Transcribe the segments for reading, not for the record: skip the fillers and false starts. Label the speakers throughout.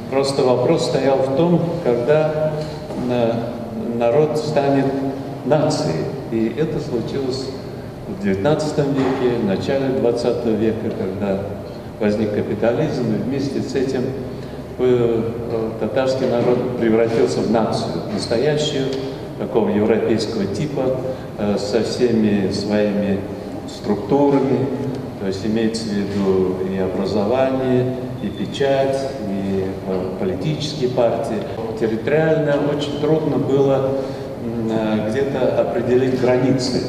Speaker 1: Просто вопрос стоял в том, когда народ станет нацией. И это случилось в XIX веке, в начале XX века, когда возник капитализм, и вместе с этим татарский народ превратился в нацию, настоящую, такого европейского типа, со всеми своими структурами, то есть имеется в виду и образование, и печать, и политические партии. Территориально очень трудно было где-то определить границы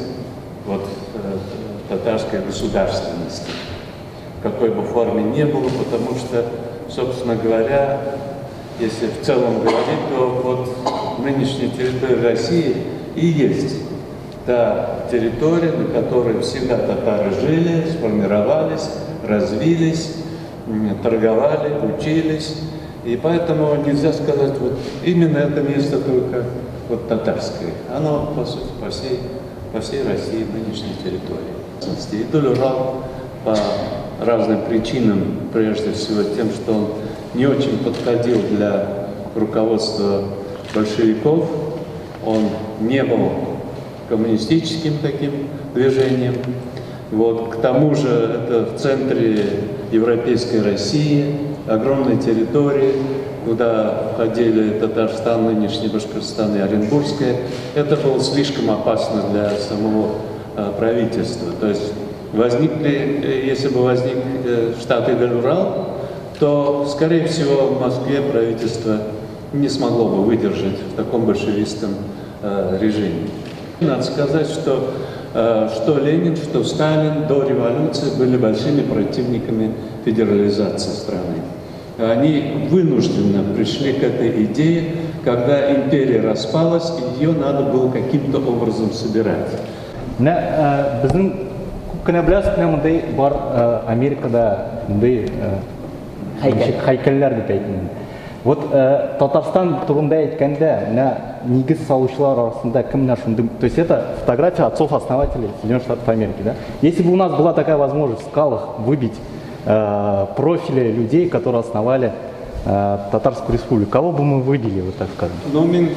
Speaker 1: татарской государственности, в какой бы форме ни было, потому что, собственно говоря, если в целом говорить, то нынешняя территория России и есть та территория, на которой всегда татары жили, сформировались, развились, торговали, учились. И поэтому нельзя сказать, именно это место только татарское. Оно, по сути, по всей России, нынешней территории. Идоль Урал по разным причинам, прежде всего тем, что он не очень подходил для руководства большевиков, он не был коммунистическим таким движением. К тому же это в центре европейской России, огромной территории, куда входили Татарстан, нынешний Башкортостан и Оренбургская. Это было слишком опасно для самого правительства. То есть если бы возник штат Идоль-Урал, то, скорее всего, в Москве правительство не смогло бы выдержать в таком большевистском режиме. Надо сказать, что Ленин, что Сталин до революции были большими противниками федерализации страны. Они вынужденно пришли к этой идее, когда империя распалась, и ее надо было каким-то образом собирать.
Speaker 2: Америкада хайкаллар деп айтмын. Татарстан турында айтканда, негіз салушылар арасында кімнер шунды? То есть это фотография отцов-основателей Соединенных Штатов Америки, да? Если бы у нас была такая возможность в скалах выбить профили людей, которые основали Татарскую республику, кого бы мы выделили, вот так скажем?
Speaker 1: Мен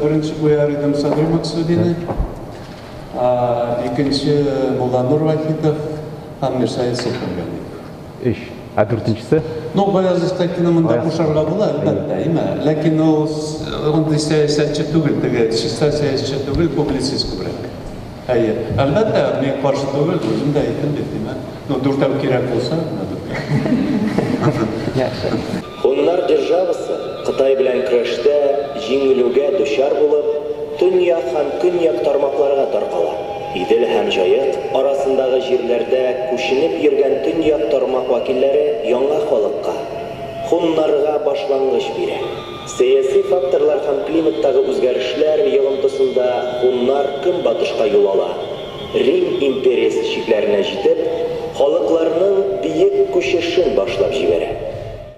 Speaker 1: бірінші Бояридым Садыр Максудины, екінші Молданур Вахитов, Хаммер Саид Султанғалиев.
Speaker 2: Төртіншісі?
Speaker 1: Баяз істайтыны мұнда қошарға бола, әлбәтті, ләкин ол ондай саясатшы түгіл, чиста саясатшы түгіл, публицист көбірек. Әлбәтті, мен қаршы түгіл, өзім де айтын деп, дұртау керек болса,
Speaker 3: Хуннар державасы Қытай белән көрәштә җиңелүгә дучар булып, төньяк һәм көньяк тармакларга таркала. Идел һәм Җаек арасындагы җирләрдә күченеп йөргән төньяк тармак вәкилләре яңа халыкка, хуннарга башлангыч бирә. Сәяси факторлар һәм климаттагы үзгәрешләр йогынтысында хуннар көнбатышка юл ала. Рим империясе чикләренә җитеп, халыкларның биек күчешен башлап җибәрә.